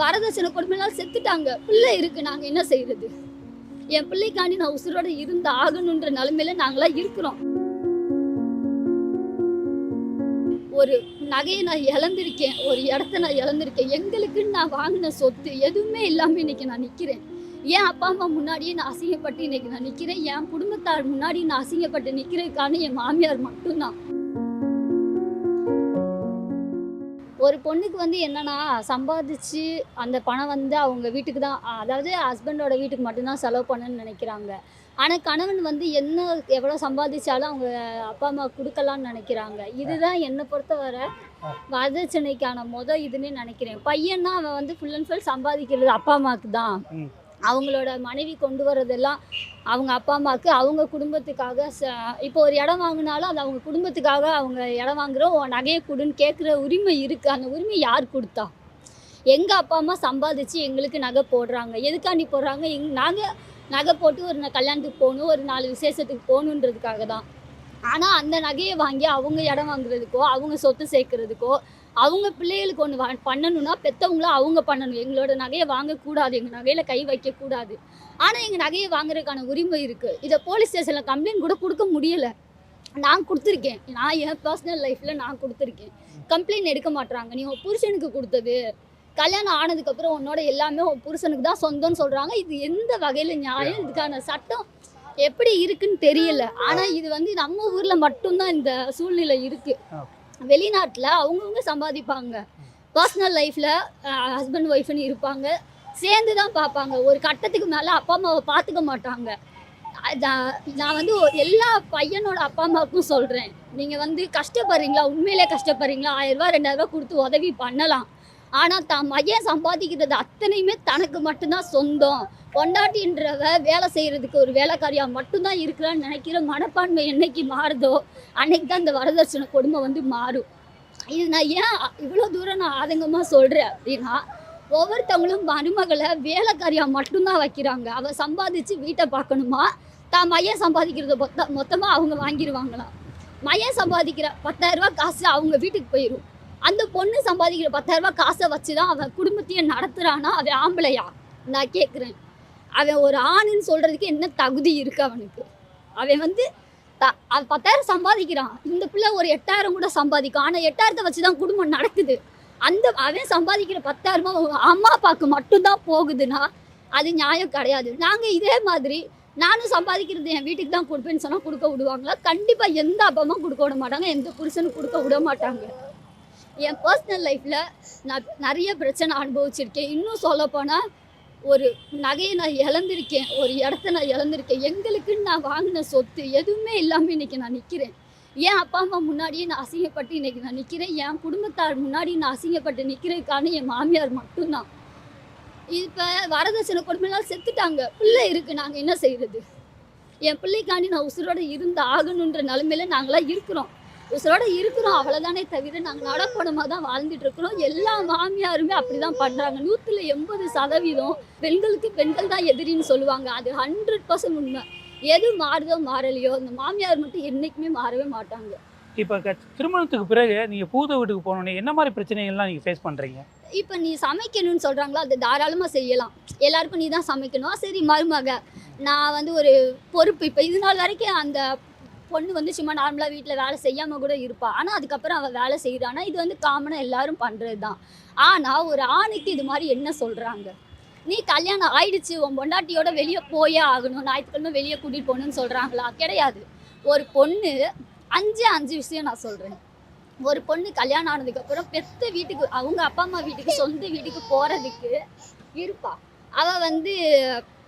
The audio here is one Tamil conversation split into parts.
வரதட்சணை கொடுமையால் செத்துட்டாங்க. பிள்ளை இருக்கு, நாங்க என்ன செய்யறது? என் பிள்ளைக்காண்டி நான் உசுரோட இருந்து ஆகணுன்ற நிலைமையில நாங்களாம் இருக்கிறோம். ஒரு நகையை நான் இழந்திருக்கேன், ஒரு இடத்த நான் இழந்திருக்கேன். எங்களுக்குன்னு நான் வாங்கின சொத்து எதுவுமே இல்லாம இன்னைக்கு நான் நிக்கிறேன். என் அப்பா அம்மா முன்னாடியே நான் அசிங்கப்பட்டு இன்னைக்கு நான் நிக்கிறேன். என் குடும்பத்தார் முன்னாடி நான் அசிங்கப்பட்டு நிக்கிறதுக்கான என் மாமியார் மட்டும்தான். ஒரு பொண்ணுக்கு வந்து என்னன்னா, சம்பாதிச்சு அந்த பணம் வந்து அவங்க வீட்டுக்கு தான், அதாவது ஹஸ்பண்டோட வீட்டுக்கு மட்டும்தான் செலவு பண்ணணும்னு நினைக்கிறாங்க. ஆனா கணவன் வந்து எவ்வளோ சம்பாதிச்சாலும் அவங்க அப்பா அம்மா கொடுக்கலான்னு நினைக்கிறாங்க. இதுதான் என்னை பொறுத்தவரை வரதட்சணைக்கான இதுன்னே நினைக்கிறேன். பையன்னா அவன் வந்து ஃபுல் அண்ட் ஃபுல் சம்பாதிக்கிறது அப்பா அம்மாவுக்கு தான். அவங்களோட மனைவி கொண்டு வர்றதெல்லாம் அவங்க அப்பா அம்மாவுக்கு, அவங்க குடும்பத்துக்காக. இப்போ ஒரு இடம் வாங்கினாலும் அது அவங்க குடும்பத்துக்காக. அவங்க இடம் வாங்குறோம், நகையை கொடுன்னு கேட்குற உரிமை இருக்குது. அந்த உரிமை யார் கொடுத்தா? எங்கள் அப்பா அம்மா சம்பாதிச்சு எங்களுக்கு நகை போடுறாங்க. எதுக்காண்டி போடுறாங்க? நாங்கள் நகை போட்டு ஒரு கல்யாணத்துக்கு போகணும், ஒரு 4 விசேஷத்துக்கு போகணுன்றதுக்காக தான். ஆனால் அந்த நகையை வாங்கி அவங்க இடம் வாங்குறதுக்கோ, அவங்க சொத்து சேர்க்கறதுக்கோ, அவங்க பிள்ளைகளுக்கு ஒன்று பண்ணணும்னா பெற்றவங்களும் அவங்க பண்ணணும். எங்களோட நகையை வாங்கக்கூடாது, எங்கள் நகையில் கை வைக்கக்கூடாது. ஆனால் எங்கள் நகையை வாங்குறதுக்கான உரிமை இருக்குது. இதை போலீஸ் ஸ்டேஷனில் கம்ப்ளைண்ட் கூட கொடுக்க முடியலை. நான் கொடுத்துருக்கேன், நான் என் பர்சனல் லைஃப்பில் நான் கொடுத்துருக்கேன். கம்ப்ளைண்ட் எடுக்க மாட்டுறாங்க. நீ உன் புருஷனுக்கு கொடுத்தது, கல்யாணம் ஆனதுக்கப்புறம் உன்னோட எல்லாமே உன் புருஷனுக்கு தான் சொந்தம்னு சொல்கிறாங்க. இது எந்த வகையில் நியாயம்? இதுக்கான சட்டம் எப்படி இருக்குன்னு தெரியல. ஆனால் இது வந்து நம்ம ஊரில் மட்டும்தான் இந்த சூழ்நிலை இருக்குது. வெளிநாட்டில் அவங்கவுங்க சம்பாதிப்பாங்க, பர்சனல் லைஃப்பில் ஹஸ்பண்ட் ஒய்ஃப்னு இருப்பாங்க, சேர்ந்து தான் பார்ப்பாங்க. ஒரு கட்டத்துக்கு மேலே அப்பா அம்மாவை பார்த்துக்க மாட்டாங்க. நான் வந்து எல்லா பையனோட அப்பா அம்மாவுக்கும் சொல்கிறேன், நீங்கள் வந்து கஷ்டப்படுறீங்களா, உண்மையிலே கஷ்டப்படுறீங்களா? 1000 ரூபா 2000 ரூபா கொடுத்து உதவி பண்ணலாம். ஆனால் தான் மையன் சம்பாதிக்கிறது அத்தனையுமே தனக்கு மட்டும்தான் சொந்தம். பொண்டாட்டின்றவ வேலை செய்கிறதுக்கு ஒரு வேலைக்காரியாக மட்டும்தான் இருக்கிறான்னு நினைக்கிற மனப்பான்மை என்னைக்கு மாறுதோ அன்னைக்கு தான் இந்த வரதட்சணை கொடுமை வந்து மாறும். இது நான் ஏன் இவ்வளோ தூரம் நான் ஆதங்கமாக சொல்கிறேன் அப்படின்னா, ஒவ்வொருத்தவங்களும் மருமகளை வேலைக்காரியாக மட்டும்தான் வைக்கிறாங்க. அவள் சம்பாதிச்சு வீட்டை பார்க்கணுமா, தான் மையன் சம்பாதிக்கிறத மொத்தமாக அவங்க வாங்கிடுவாங்களாம். மையன் சம்பாதிக்கிற 10,000 ரூபா காசு அவங்க வீட்டுக்கு போயிடும். அந்த பொண்ணு சம்பாதிக்கிற 10,000 ரூபா காசை வச்சு தான் அவன் குடும்பத்தையே நடத்துகிறானா? அவன் ஆம்பளையா? நான் கேட்குறேன். அவன் ஒரு ஆணுன்னு சொல்கிறதுக்கு என்ன தகுதி இருக்குது அவனுக்கு? அவன் வந்து அவன் 10,000 சம்பாதிக்கிறான். இந்த பிள்ளை ஒரு 8,000 கூட சம்பாதிக்கும். ஆனால் 8,000 வச்சு தான் குடும்பம் நடக்குது. அவன் சம்பாதிக்கிற 10,000 ரூபா அம்மா அப்பாவுக்கு மட்டும்தான் போகுதுன்னா அது நியாயம் கிடையாது. நாங்கள் இதே மாதிரி நானும் சம்பாதிக்கிறது என் வீட்டுக்கு தான் கொடுப்பேன்னு சொன்னால் கொடுக்க விடுவாங்களா? கண்டிப்பாக எந்த அப்பா கொடுக்க விட மாட்டாங்க, எந்த புருஷனும் கொடுக்க விட மாட்டாங்க. என் பர்சனல் லைஃப்பில் நான் நிறைய பிரச்சனை அனுபவிச்சிருக்கேன். இன்னும் சொல்லப்போனால் ஒரு நகையை நான் இழந்திருக்கேன், ஒரு இடத்த நான் இழந்திருக்கேன். எங்களுக்குன்னு நான் வாங்கின சொத்து எதுவுமே இல்லாமல் இன்றைக்கி நான் நிற்கிறேன். என் அப்பா அம்மா முன்னாடியே நான் அசிங்கப்பட்டு இன்றைக்கி நான் நிற்கிறேன். என் குடும்பத்தார் முன்னாடி நான் அசிங்கப்பட்டு நிற்கிறதுக்கான என் மாமியார் மட்டும்தான். இப்போ வரதட்சணை கொடுமையால் செத்துட்டாங்க. பிள்ளை இருக்குது, நாங்கள் என்ன செய்கிறது? என் பிள்ளைக்காண்டி நான் உசுரோட இருந்து ஆகணுன்ற நிலைமையில நாங்களாம் இருக்கிறோம். உசுரோட இருக்கிறோம், அவ்வளோதானே தவிர நாங்கள் நடப்படமாக தான் வாழ்ந்துட்டு இருக்கிறோம். எல்லா மாமியாருமே அப்படி தான் பண்ணுறாங்க. 100% பெண்களுக்கு பெண்கள் தான் எதிரின்னு சொல்லுவாங்க. அது 100% உண்மை. எது மாறுதோ மாறலையோ, இந்த மாமியார் மட்டும் என்றைக்குமே மாறவே மாட்டாங்க. இப்போ திருமணத்துக்கு பிறகு நீங்கள் பூத வீட்டுக்கு போனோன்னே என்ன மாதிரி பிரச்சனைகள்லாம் நீங்கள் ஃபேஸ் பண்ணுறீங்க? இப்போ நீ சமைக்கணும்னு சொல்கிறாங்களோ அது தாராளமாக செய்யலாம். எல்லாருக்கும் நீ தான் சமைக்கணும். சரி, மருமக நான் வந்து ஒரு பொறுப்பு. இப்போ இது நாள் வரைக்கும் அந்த பொண்ணு வந்து சும்மா நார்மலாக வீட்டில் வேலை செய்யாமல் கூட இருப்பாள். ஆனால் அதுக்கப்புறம் அவள் வேலை செய்கிறான்னா இது வந்து காமனாக எல்லாரும் பண்ணுறது தான். ஆனால் ஒரு ஆணுக்கு இது மாதிரி என்ன சொல்கிறாங்க? நீ கல்யாணம் ஆயிடுச்சு, உன் பொண்டாட்டியோட வெளியே போயே ஆகணும், ஞாயிற்றுக்கிழமை வெளியே கூட்டிகிட்டு போகணுன்னு சொல்கிறாங்களா? கிடையாது. ஒரு பொண்ணு 5 விஷயம் நான் சொல்கிறேன். ஒரு பொண்ணு கல்யாணம் ஆனதுக்கப்புறம் பெத்த வீட்டுக்கு, அவங்க அப்பா அம்மா வீட்டுக்கு, சொந்த வீட்டுக்கு போகிறதுக்கு இருப்பா. அவள் வந்து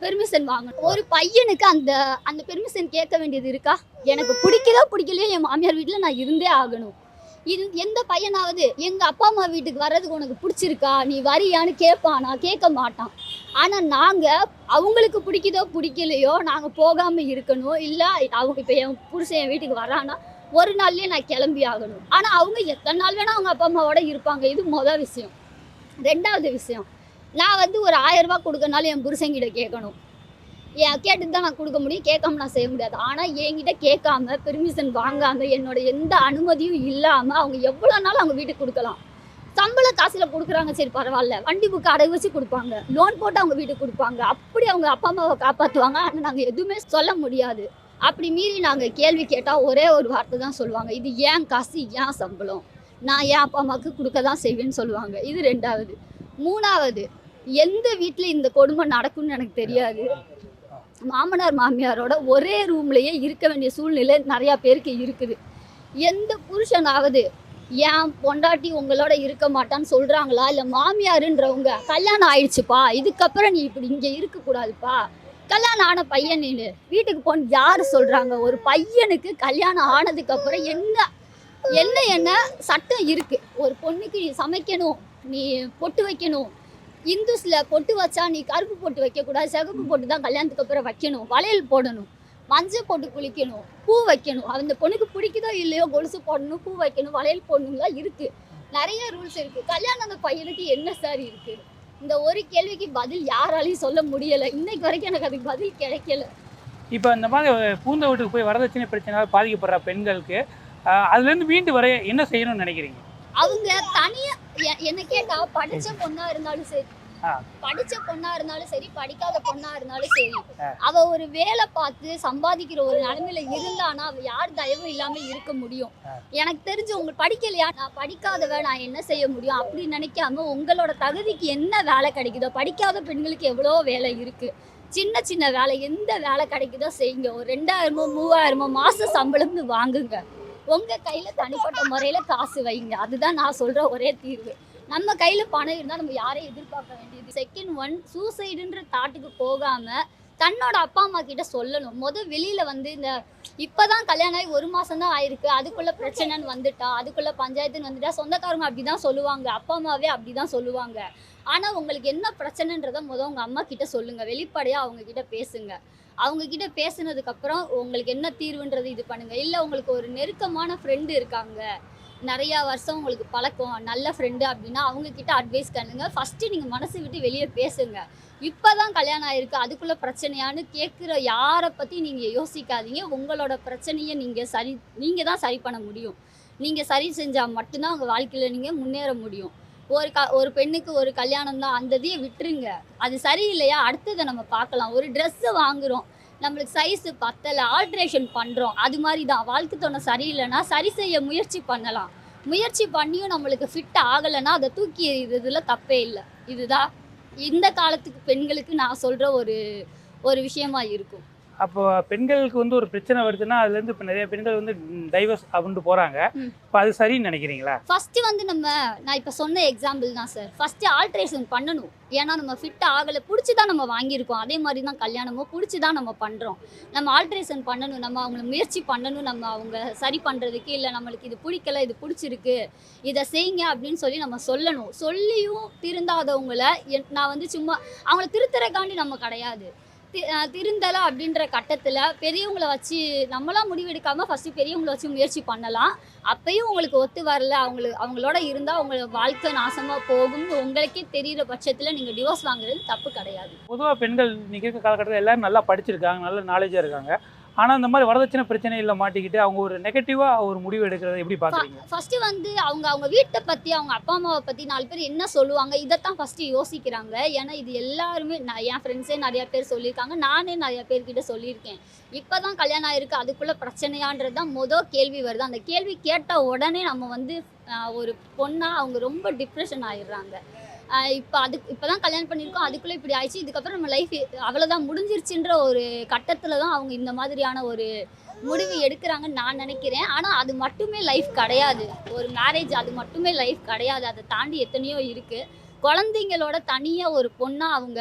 பெர்மிஷன் வாங்கணும். ஒரு பையனுக்கு அந்த பெர்மிஷன் கேட்க வேண்டியது இருக்கா? எனக்கு பிடிக்கலையோ என் மாமியார் வீட்டில் நான் இருந்தே ஆகணும். எந்த பையனாவது எங்கள் அப்பா அம்மா வீட்டுக்கு வர்றதுக்கு உனக்கு பிடிச்சிருக்கா, நீ வரியான்னு கேட்பானா? கேட்க மாட்டான். ஆனால் நாங்கள் அவங்களுக்கு பிடிக்கலையோ நாங்கள் போகாமல் இருக்கணும். இல்லை அவங்க இப்போ என் புருஷன் என் வீட்டுக்கு வரான்னா ஒரு நாள்லேயே நான் கிளம்பி ஆகணும். ஆனால் அவங்க எத்தனை நாள் வேணால் அவங்க அப்பா அம்மாவோட இருப்பாங்க. இது மொதல் விஷயம். 2வது விஷயம், நான் வந்து ஒரு 1000 ரூபா கொடுக்கறனாலும் என் புருஷங்கிட்ட கேட்கணும். கேட்டுட்டு தான் நான் கொடுக்க முடியும், கேட்காம நான் செய்ய முடியாது. ஆனால் என்கிட்ட கேட்காம, பெர்மிஷன் வாங்காமல், என்னோட எந்த அனுமதியும் இல்லாமல் அவங்க எவ்வளோ நாள் அவங்க வீட்டுக்கு கொடுக்கலாம். சம்பள காசுல கொடுக்குறாங்க, சரி பரவாயில்ல. வண்டி புக்கு அடகு வச்சு கொடுப்பாங்க, லோன் போட்டு அவங்க வீட்டுக்கு கொடுப்பாங்க, அப்படி அவங்க அப்பா அம்மாவை காப்பாற்றுவாங்க. ஆனால் நாங்கள் எதுவுமே சொல்ல முடியாது. அப்படி மீறி நாங்கள் கேள்வி கேட்டால் ஒரே ஒரு வார்த்தை தான் சொல்லுவாங்க, இது ஏன் காசு, ஏன் சம்பளம், நான் என் அப்பா அம்மாவுக்கு கொடுக்க தான் செய்வேன்னு சொல்லுவாங்க. இது 2வது. 3வது, எந்த வீட்டில் இந்த கொடுமை நடக்கும்னு எனக்கு தெரியாது. மாமனார் மாமியாரோட ஒரே ரூம்லேயே இருக்க வேண்டிய சூழ்நிலை நிறையா பேருக்கு இருக்குது. எந்த புருஷனாவது ஏன் பொண்டாட்டி உங்களோட இருக்க மாட்டான்னு சொல்கிறாங்களா? இல்லை மாமியாருன்றவங்க கல்யாணம் ஆயிடுச்சுப்பா, இதுக்கப்புறம் நீ இப்படி இங்கே இருக்கக்கூடாதுப்பா, கல்யாணம் ஆன பையன் நீ வீட்டுக்கு போன்னு யார் சொல்கிறாங்க? ஒரு பையனுக்கு கல்யாணம் ஆனதுக்கப்புறம் என்ன என்ன என்ன சட்டம் இருக்குது? ஒரு பொண்ணுக்கு நீ சமைக்கணும், நீ பொட்டு வைக்கணும். இந்துஸில் பொட்டு வச்சா நீ கருப்பு பொட்டு வைக்கக்கூடாது, சிகப்பு பொட்டு தான் கல்யாணத்துக்கு அப்புறம் வைக்கணும், வளையல் போடணும், மஞ்சள் போட்டு குளிக்கணும், பூ வைக்கணும், அந்த பொண்ணுக்கு பிடிக்குதோ இல்லையோ கொலுசு போடணும், பூ வைக்கணும், வளையல் போடணும்லாம் இருக்குது. நிறைய ரூல்ஸ் இருக்குது. கல்யாணம் அந்த பையனுக்கு என்ன சார் இருக்குது? இந்த ஒரு கேள்விக்கு பதில் யாராலையும் சொல்ல முடியலை. இன்னைக்கு வரைக்கும் எனக்கு அதுக்கு பதில் கிடைக்கல. இப்போ இந்த மாதிரி பூந்த வீட்டுக்கு போய் வரதட்சணை பிரச்சனையால் பாதிக்கப்படுற பெண்களுக்கு அதுலேருந்து மீண்டு வர என்ன செய்யணும்னு நினைக்கிறீங்க? அவங்க தனியா என்ன கேட்டா, படிச்ச பொண்ணா இருந்தாலும் சரி, படிக்காத பொண்ணா இருந்தாலும் சரி, அவ ஒரு வேலை பார்த்து சம்பாதிக்கிற ஒரு நிலைமையில இருந்தானா அவ யார் தயவும் இல்லாம இருக்க முடியும்? எனக்கு தெரிஞ்சு உங்களுக்கு படிக்கலையா, நான் படிக்காதவ, நான் என்ன செய்ய முடியும் அப்படி நினைக்காம உங்களோட தகுதிக்கு என்ன வேலை கிடைக்குதோ, படிக்காத பெண்களுக்கு எவ்வளோ வேலை இருக்கு, சின்ன சின்ன வேலை எந்த வேலை கிடைக்குதோ செய்யுங்க. ஒரு 2000 3000 மாச சம்பளம்னு வாங்குங்க. உங்க கையில தனிப்பட்ட முறையில காசு வைங்க. அதுதான் நான் சொல்ற ஒரே தீர்வு. நம்ம கையில பணம் இருந்தால் நம்ம யாரையும் எதிர்பார்க்க வேண்டியது. செகண்ட் ஒன், சூசைடுன்ற தாட்டுக்கு போகாம தன்னோட அப்பா அம்மா கிட்ட சொல்லணும். வெளியில வந்து இந்த இப்பதான் கல்யாணம் ஆகி 1 மாசம் தான் ஆயிருக்கு, அதுக்குள்ள பிரச்சனைன்னு வந்துட்டா, அதுக்குள்ள பஞ்சாயத்துன்னு வந்துட்டா, சொந்தக்காரங்க அப்படிதான் சொல்லுவாங்க, அப்பா அம்மாவே அப்படிதான் சொல்லுவாங்க. ஆனா உங்களுக்கு என்ன பிரச்சனைன்றத உங்க அம்மா கிட்ட சொல்லுங்க, வெளிப்படையா அவங்க கிட்ட பேசுங்க. அவங்க கிட்ட பேசுனதுக்கு அப்புறம் உங்களுக்கு என்ன தீர்வுன்றது இது பண்ணுங்க. இல்லை உங்களுக்கு ஒரு நெருக்கமான ஃப்ரெண்டு இருக்காங்க, நிறையா வருஷம் உங்களுக்கு பழக்கம், நல்ல ஃப்ரெண்டு அப்படின்னா அவங்க கிட்ட அட்வைஸ் பண்ணுங்க. ஃபஸ்ட்டு நீங்கள் மனசு விட்டு வெளியே பேசுங்க. இப்போ தான் கல்யாணம் ஆயிருக்கு, அதுக்குள்ளே பிரச்சனையான்னு கேட்குற யாரை பற்றி நீங்கள் யோசிக்காதீங்க. உங்களோட பிரச்சனையை நீங்கள் தான் சரி பண்ண முடியும். நீங்கள் சரி செஞ்சால் மட்டும்தான் உங்கள் வாழ்க்கையில் நீங்கள் முன்னேற முடியும். ஒரு பெண்ணுக்கு ஒரு கல்யாணம் தான், அந்த இதையே விட்டுருங்க. அது சரியில்லையா, அடுத்ததை நம்ம பார்க்கலாம். ஒரு ட்ரெஸ்ஸு வாங்குகிறோம், நம்மளுக்கு சைஸு பத்தலை, ஆல்ட்ரேஷன் பண்ணுறோம். அது மாதிரி தான் வாழ்க்கை துணை சரியில்லைன்னா சரி செய்ய முயற்சி பண்ணலாம். முயற்சி பண்ணியும் நம்மளுக்கு ஃபிட் ஆகலைன்னா அதை தூக்கி எறிகிறதுல தப்பே இல்லை. இதுதான் இந்த காலத்துக்கு பெண்களுக்கு நான் சொல்கிற ஒரு விஷயமா இருக்கும். அப்போ பெண்களுக்கு வந்து ஒரு பிரச்சனை வருதுன்னா அதுலேருந்து இப்போ நிறைய பெண்கள் வந்து டைவர்ஸ் அப்படின்ட்டு போகிறாங்க. இப்போ அது சரின்னு நினைக்கிறீங்களா? ஃபஸ்ட்டு வந்து நான் இப்போ சொன்ன எக்ஸாம்பிள் தான் சார். ஃபஸ்ட்டு ஆல்ட்ரேஷன் பண்ணணும். ஏன்னா நம்ம ஃபிட் ஆகலை, பிடிச்சி தான் நம்ம வாங்கியிருக்கோம். அதே மாதிரி தான் கல்யாணமும் பிடிச்சி தான் நம்ம பண்ணுறோம். நம்ம ஆல்ட்ரேஷன் பண்ணணும், நம்ம அவங்கள முயற்சி பண்ணணும், நம்ம அவங்க சரி பண்ணுறதுக்கு. இல்லை நம்மளுக்கு இது பிடிக்கல, இது பிடிச்சிருக்கு, இதை செய்யுங்க அப்படின்னு சொல்லி நம்ம சொல்லணும். சொல்லியும் திருந்தாதவங்களை நான் வந்து சும்மா அவங்கள திருத்துறக்காண்டி நம்ம கிடையாது. திருந்தலை அப்படின்ற கட்டத்தில் பெரியவங்களை வச்சு நம்மளாம் முடிவெடுக்காமல் ஃபஸ்ட்டு பெரியவங்களை வச்சு முயற்சி பண்ணலாம். அப்பயும் உங்களுக்கு ஒத்து வரல, அவங்களோட இருந்தால் உங்களை வாழ்க்கை நாசமாக போகும்னு உங்களுக்கே தெரிகிற பட்சத்தில் நீங்கள் டிவோர்ஸ் வாங்குறது தப்பு கிடையாது. பொதுவாக பெண்கள் இன்றைக்கி இருக்க காலகட்டத்தில் எல்லோரும் நல்லா படிச்சிருக்காங்க, நல்ல நாலேஜாக இருக்காங்க. ஆனால் இந்த மாதிரி வரதட்சணை பிரச்சனையில் மாட்டிக்கிட்டு அவங்க ஒரு நெகட்டிவாக ஒரு முடிவு எடுக்கிறத எப்படி பார்க்குறீங்க? ஃபஸ்ட்டு வந்து அவங்க வீட்டை பற்றி, அவங்க அப்பா அம்மாவை பற்றி 4 பேர் என்ன சொல்லுவாங்க, இதைத்தான் ஃபஸ்ட்டு யோசிக்கிறாங்க. ஏன்னா இது எல்லாருமே என் ஃப்ரெண்ட்ஸே நிறையா பேர் சொல்லியிருக்காங்க, நானே நிறையா பேர்கிட்ட சொல்லியிருக்கேன். இப்போ தான் கல்யாணம் ஆகிருக்கு, அதுக்குள்ளே பிரச்சனையான்றது தான் கேள்வி வருது. அந்த கேள்வி கேட்ட உடனே நம்ம வந்து ஒரு பொண்ணாக அவங்க ரொம்ப டிப்ரெஷன் ஆகிடுறாங்க. இப்போ தான் கல்யாணம் பண்ணியிருக்கோம், அதுக்குள்ளே இப்படி ஆயிடுச்சு, இதுக்கப்புறம் நம்ம லைஃப் அவ்வளோதான் முடிஞ்சிருச்சுன்ற ஒரு கட்டத்தில் தான் அவங்க இந்த மாதிரியான ஒரு முடிவு எடுக்கிறாங்கன்னு நான் நினைக்கிறேன். ஆனால் அது மட்டுமே லைஃப் கிடையாது. ஒரு மேரேஜ் அது மட்டுமே லைஃப் கிடையாது. அதை தாண்டி எத்தனையோ இருக்குது. குழந்தைங்களோட தனியாக ஒரு பொண்ணாக அவங்க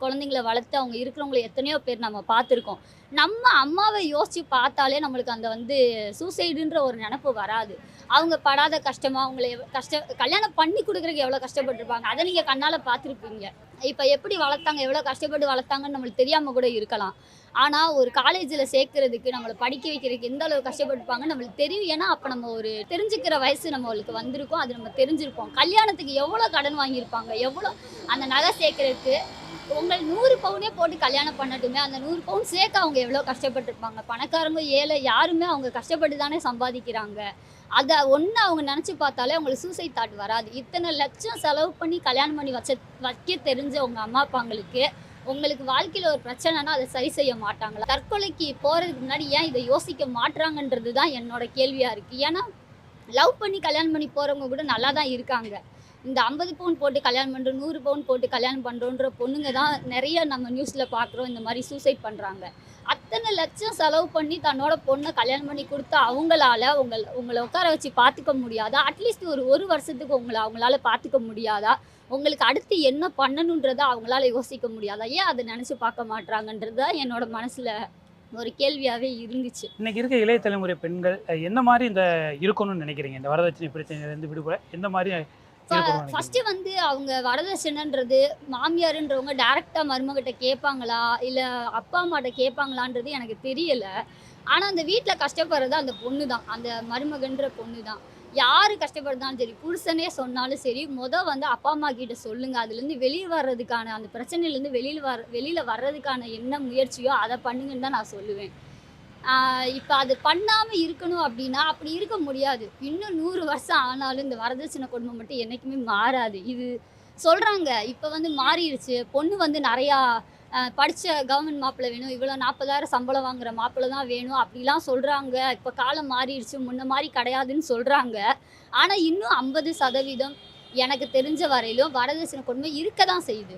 குழந்தைங்கள வளர்த்து அவங்க இருக்கிறவங்கள எத்தனையோ பேர் நம்ம பார்த்துருக்கோம். நம்ம அம்மாவை யோசித்து பார்த்தாலே நம்மளுக்கு அந்த வந்து சூசைடுன்ற ஒரு நினப்பு வராது. அவங்க படாத கஷ்டமாக அவங்கள கல்யாணம் பண்ணி கொடுக்குறதுக்கு எவ்வளோ கஷ்டப்பட்டுருப்பாங்க, அதை நீங்கள் கண்ணால் பார்த்துருப்பீங்க. இப்போ எப்படி வளர்த்தாங்க, எவ்வளோ கஷ்டப்பட்டு வளர்த்தாங்கன்னு நம்மளுக்கு தெரியாமல் கூட இருக்கலாம். ஆனால் ஒரு காலேஜில் சேர்க்கறதுக்கு, நம்மளை படிக்க வைக்கிறதுக்கு எந்த அளவு கஷ்டப்பட்டுருப்பாங்கன்னு நம்மளுக்கு தெரியும். ஏன்னா அப்போ நம்ம ஒரு தெரிஞ்சுக்கிற வயசு நம்மளுக்கு வந்திருக்கோம், அது நம்ம தெரிஞ்சிருப்போம். கல்யாணத்துக்கு எவ்வளோ கடன் வாங்கியிருப்பாங்க, எவ்வளோ அந்த நகை சேர்க்கறதுக்கு உங்கள் 100 பவுனே போட்டு கல்யாணம் பண்ணட்டுமே, அந்த 100 பவுன் சேர்க்க அவங்க எவ்வளோ கஷ்டப்பட்டுருப்பாங்க. பணக்காரங்க, ஏழை யாருமே அவங்க கஷ்டப்பட்டு தானே சம்பாதிக்கிறாங்க. அத ஒண்ணு அவங்க நெனச்சு பார்த்தாலே அவங்களுக்கு சூசைட் தாட் வராது. இத்தன லட்சம் செலவு பண்ணி கல்யாணம் பண்ணி வைக்க தெரிஞ்ச உங்க அம்மா அப்பாங்களுக்கு, உங்களுக்கு வாழ்க்கையில ஒரு பிரச்சனைனா அத சரி செய்ய மாட்டாங்களா? தற்கொலைக்கு போறதுக்கு முன்னாடி ஏன் இத யோசிக்க மாட்றாங்கன்றது தான் என்னோட கேள்வியா இருக்கு. ஏன்னா, லவ் பண்ணி கல்யாணம் பண்ணி போறவங்க கூட நல்லா தான் இருக்காங்க. இந்த 50 பவுன் போட்டு கல்யாணம் பண்றோம், 100 பவுன் போட்டு கல்யாணம் பண்றோன்ற பொண்ணுங்க தான் நெறைய நம்ம நியூஸ்ல பார்க்குறோம். இந்த மாரி சூசைட் பண்றாங்க. அத்தன லட்சம் செலவு பண்ணி தன்னோட பொண்ண கல்யாணம் பண்ணி குடுத்த அவங்களால உங்கள உட்கார வச்சு பார்த்துக்க முடியாதா? அட்லீஸ்ட் ஒரு 1 வருஷத்துக்கு அவங்களால பார்த்துக்க முடியாதா? உங்களுக்கு அடுத்து என்ன பண்ணணுன்றத அவங்களால யோசிக்க முடியாதா? ஏன் அத நெனச்சு பார்க்க மாட்றாங்கன்றது தான் என்னோட மனசுல ஒரு கேள்வியாவே இருந்துச்சு. இன்னைக்கு இருக்க இளைய தலைமுறை பெண்கள் என்ன மாதிரி இந்த இருக்கணும்னு நினைக்கிறீங்க? இந்த வரதட்சணை பிரச்சனையிலேருந்து விடுபட எந்த மாதிரி இருக்கணும்னு நினைக்கிறீங்க? ஃபர்ஸ்ட்டு வந்து அவங்க வரதட்சணைன்றது மாமியாருன்றவங்க டைரக்ட்டா மருமகிட்ட கேட்பாங்களா? இல்ல அப்பா அம்மாட்ட கேட்பாங்களான்றது எனக்கு தெரியல. ஆனா அந்த வீட்ல கஷ்டப்படுறது அந்த பொண்ணு தான். அந்த மருமகன்ற பொண்ணு தான். யாரு கஷ்டப்படுதாலும் சரி, புருஷனே சொன்னாலும் சரி, வந்து அப்பா அம்மா கிட்ட சொல்லுங்க. அதுலேருந்து வெளிய வர்றதுக்கான அந்த பிரச்சனையிலேருந்து வெளியில வர்றதுக்கான என்ன முயற்சியோ அத பண்ணுங்கன்னு தான் நான் சொல்லுவேன். இப்ப அது பண்ணாம இருக்கணும் அப்டின்னா, அப்படி இருக்க முடியாது. இன்னும் 100 வருஷம் ஆனாலும் இந்த வரதட்சணை கொடுமை மட்டும் என்னைக்குமே மாறாது. இது சொல்றாங்க, இப்ப வந்து மாறிருச்சு. பொண்ணு வந்து நெறையா படிச்ச கவர்மெண்ட் மாப்பிள்ளை வேணும். இவ்வளோ 40,000 சம்பளம் வாங்குற மாப்பிள்ளை தான் வேணும். அப்படிலாம் சொல்றாங்க. இப்ப காலம் மாறிருச்சு. முன்ன மாரி கிடையாதுன்னு சொல்றாங்க. ஆனா இன்னும் 50% எனக்கு தெரிஞ்ச வரையிலும் வரதட்சணை கொடுமை இருக்க தான் செய்யுது.